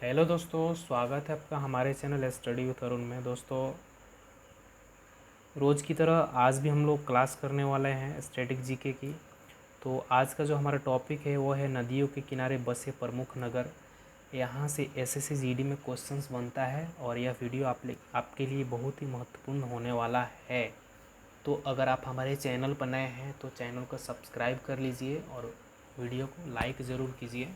Hello दोस्तों, स्वागत है आपका हमारे चैनल स्टडी विथ अरुण में। दोस्तों, रोज़ की तरह आज भी हम लोग क्लास करने वाले हैं स्टैटिक जीके की। तो आज का जो हमारा टॉपिक है वो है नदियों के किनारे बसे प्रमुख नगर। यहाँ से एसएससी जीडी में क्वेश्चंस बनता है और यह वीडियो आपके लिए बहुत ही महत्वपूर्ण होने वाला है। तो अगर आप हमारे चैनल पर नए हैं तो चैनल को सब्सक्राइब कर लीजिए और वीडियो को लाइक ज़रूर कीजिए।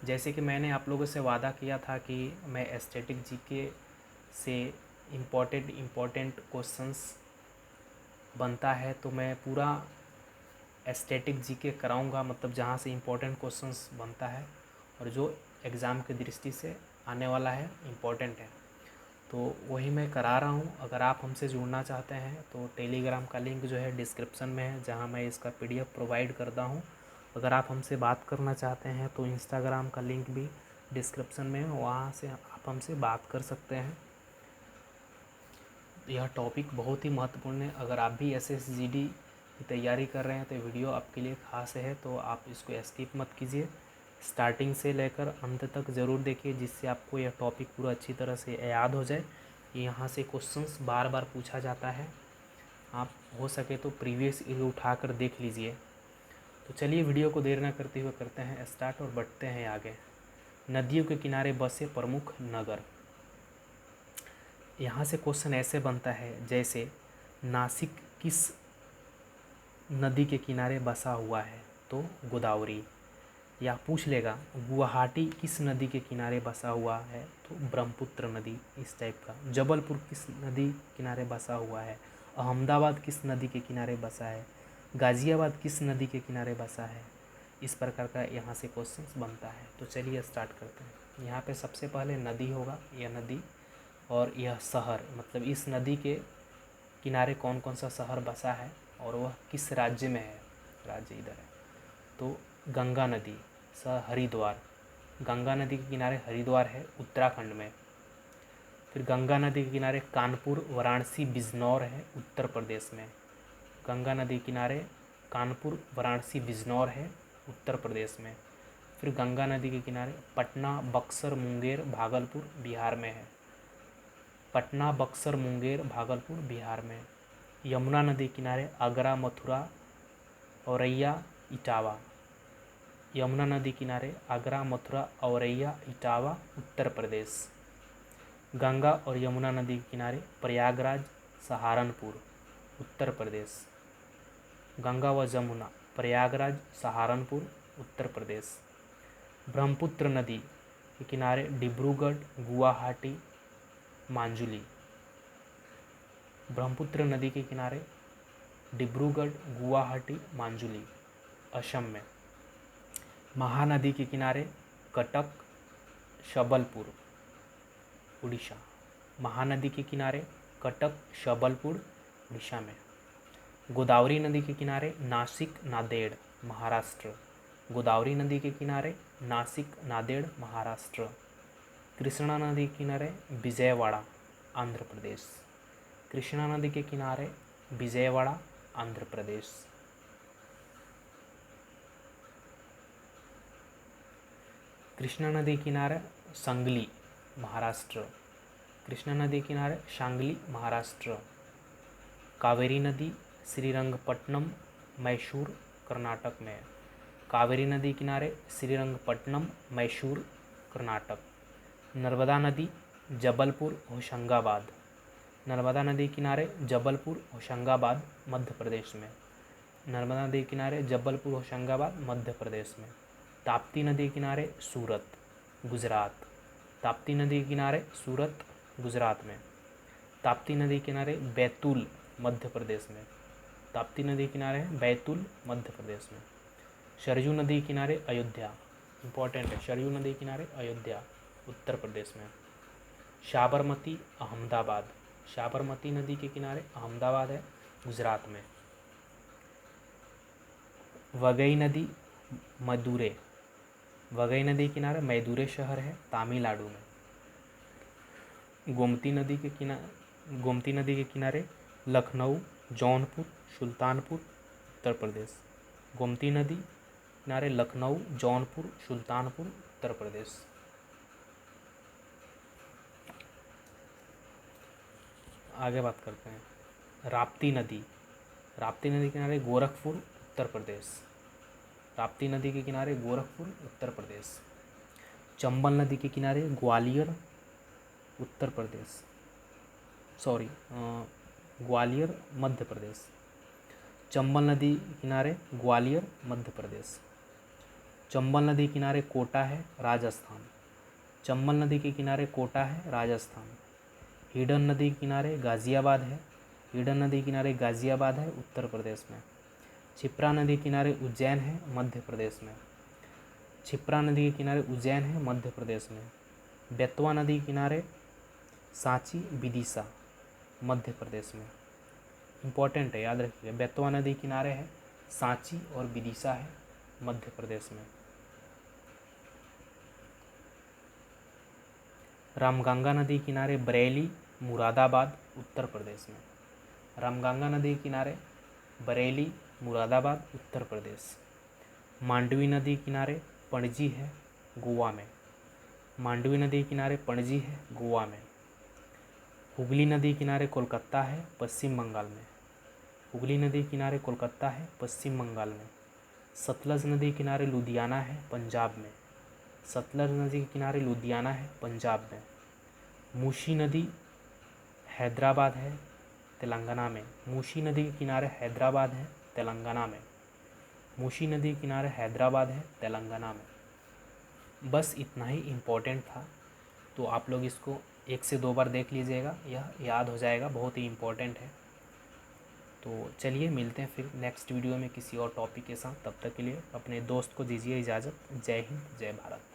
जैसे कि मैंने आप लोगों से वादा किया था कि मैं स्टैटिक जीके से इम्पोर्टेंट क्वेश्चंस बनता है तो मैं पूरा स्टैटिक जीके कराऊंगा, मतलब जहाँ से इम्पोर्टेंट क्वेश्चंस बनता है और जो एग्ज़ाम की दृष्टि से आने वाला है, इम्पोर्टेंट है, तो वही मैं करा रहा हूँ। अगर आप हमसे जुड़ना चाहते हैं तो टेलीग्राम का लिंक जो है डिस्क्रिप्शन में है, जहाँ मैं इसका पीडीएफ प्रोवाइड करता हूँ। अगर आप हमसे बात करना चाहते हैं तो इंस्टाग्राम का लिंक भी डिस्क्रिप्शन में है, वहाँ से आप हमसे बात कर सकते हैं। यह टॉपिक बहुत ही महत्वपूर्ण है। अगर आप भी एसएसजीडी की तैयारी कर रहे हैं तो वीडियो आपके लिए खास है, तो आप इसको स्किप मत कीजिए, स्टार्टिंग से लेकर अंत तक ज़रूर देखिए, जिससे आपको यह टॉपिक पूरा अच्छी तरह से याद हो जाए। यहाँ से क्वेश्चंस बार बार पूछा जाता है, आप हो सके तो प्रीवियस ईयर उठाकर देख लीजिए। तो चलिए वीडियो को देर न करते हुए करते हैं स्टार्ट और बढ़ते हैं आगे। नदियों के किनारे बसे प्रमुख नगर। यहाँ से क्वेश्चन ऐसे बनता है जैसे नासिक किस नदी के किनारे बसा हुआ है, तो गोदावरी। या पूछ लेगा गुवाहाटी किस नदी के किनारे बसा हुआ है, तो ब्रह्मपुत्र नदी, इस टाइप का। जबलपुर किस नदी किनारे बसा हुआ है, अहमदाबाद किस नदी के किनारे बसा है, गाज़ियाबाद किस नदी के किनारे बसा है। इस प्रकार का यहाँ से क्वेश्चंस बनता है। तो चलिए स्टार्ट करते हैं। यहाँ पे सबसे पहले नदी होगा, यह नदी और यह शहर, मतलब इस नदी के किनारे कौन कौन सा शहर बसा है और वह किस राज्य में है, राज्य इधर है। तो गंगा नदी, हरिद्वार, गंगा नदी के किनारे हरिद्वार है उत्तराखंड में। फिर गंगा नदी के किनारे कानपुर, वाराणसी, बिजनौर है उत्तर प्रदेश में। गंगा नदी के किनारे कानपुर, वाराणसी, बिजनौर है उत्तर प्रदेश में। फिर गंगा नदी के किनारे पटना, बक्सर, मुंगेर, भागलपुर बिहार में है। पटना, बक्सर, मुंगेर, भागलपुर बिहार में। यमुना नदी के किनारे आगरा, मथुरा, औरैया, इटावा। यमुना नदी किनारे आगरा, मथुरा, औरैया, इटावा उत्तर प्रदेश। गंगा और यमुना नदी के किनारे प्रयागराज, सहारनपुर उत्तर प्रदेश। गंगा व जमुना, प्रयागराज, सहारनपुर उत्तर प्रदेश। ब्रह्मपुत्र नदी के किनारे डिब्रूगढ़, गुवाहाटी, मांजुली। ब्रह्मपुत्र नदी के किनारे डिब्रूगढ़, गुवाहाटी, मांजुली असम में। महानदी के किनारे कटक, शबलपुर उड़ीसा। महानदी के किनारे कटक, शबलपुर उड़ीसा में। गोदावरी नदी के किनारे नासिक, नांदेड़, महाराष्ट्र। गोदावरी नदी के किनारे नासिक, नांदेड़, महाराष्ट्र। कृष्णा नदी के किनारे विजयवाड़ा, आंध्र प्रदेश। कृष्णा नदी के किनारे विजयवाड़ा, आंध्र प्रदेश। कृष्णा नदी किनारे संगली, महाराष्ट्र। कृष्णा नदी किनारे शांगली, महाराष्ट्र। कावेरी नदी श्रीरंगपट्टनम, मैसूर, कर्नाटक में। कावेरी नदी किनारे श्रीरंगपट्टनम, मैसूर, कर्नाटक। नर्मदा नदी जबलपुर, होशंगाबाद। नर्मदा नदी किनारे जबलपुर, होशंगाबाद मध्य प्रदेश में। नर्मदा नदी किनारे जबलपुर, होशंगाबाद मध्य प्रदेश में। ताप्ती नदी किनारे सूरत, गुजरात। ताप्ती नदी किनारे सूरत, गुजरात में। ताप्ती नदी किनारे बैतूल, मध्य प्रदेश में। ताप्ती नदी किनारे बैतूल, मध्य प्रदेश में। सरयू नदी किनारे अयोध्या, इंपॉर्टेंट है, सरयू नदी किनारे अयोध्या, उत्तर प्रदेश में। साबरमती, अहमदाबाद। साबरमती नदी के किनारे अहमदाबाद है, गुजरात में। वगई नदी मदुरै, वगई नदी किनारे मैदुरै शहर है, तमिलनाडु में। गोमती नदी के किनारे लखनऊ, जौनपुर, सुल्तानपुर, उत्तर प्रदेश। गोमती नदी किनारे लखनऊ, जौनपुर, सुल्तानपुर, उत्तर प्रदेश। आगे बात करते हैं। राप्ती नदी, राप्ती नदी के किनारे गोरखपुर उत्तर प्रदेश, राप्ती नदी के किनारे गोरखपुर उत्तर प्रदेश। चंबल नदी के किनारे ग्वालियर उत्तर प्रदेश, सॉरी ग्वालियर मध्य प्रदेश। चंबल नदी किनारे ग्वालियर मध्य प्रदेश। चंबल नदी किनारे कोटा है राजस्थान, चंबल नदी के किनारे कोटा है राजस्थान। हिडन नदी के किनारे गाज़ियाबाद है, हिडन नदी किनारे गाज़ियाबाद है उत्तर प्रदेश में। क्षिप्रा नदी किनारे उज्जैन है मध्य प्रदेश में, क्षिप्रा नदी के किनारे उज्जैन है मध्य प्रदेश में। बेतवा नदी किनारे सांची विदिशा मध्य प्रदेश में। इम्पॉर्टेंट है, याद रखिए, बेतवा नदी किनारे है सांची और विदिशा है मध्य प्रदेश में। रामगंगा नदी किनारे बरेली मुरादाबाद उत्तर प्रदेश में, रामगंगा नदी किनारे बरेली मुरादाबाद उत्तर प्रदेश। मांडवी नदी किनारे पणजी है गोवा में, मांडवी नदी किनारे पणजी है गोवा में। हुगली नदी किनारे कोलकाता है पश्चिम बंगाल में, हुगली नदी किनारे कोलकाता है पश्चिम बंगाल में। सतलज नदी किनारे लुधियाना है पंजाब में, सतलज नदी के किनारे लुधियाना है पंजाब में। मूसी नदी हैदराबाद है तेलंगाना में, मूसी नदी के किनारे हैदराबाद है तेलंगाना में, मूसी नदी के किनारे हैदराबाद है तेलंगाना में। बस इतना ही इम्पोर्टेंट था, तो आप लोग इसको 1 से 2 बार देख लीजिएगा, यह याद हो जाएगा, बहुत ही इम्पोर्टेंट है। तो चलिए मिलते हैं फिर नेक्स्ट वीडियो में किसी और टॉपिक के साथ। तब तक के लिए अपने दोस्त को दीजिए इजाज़त। जय हिंद, जय भारत।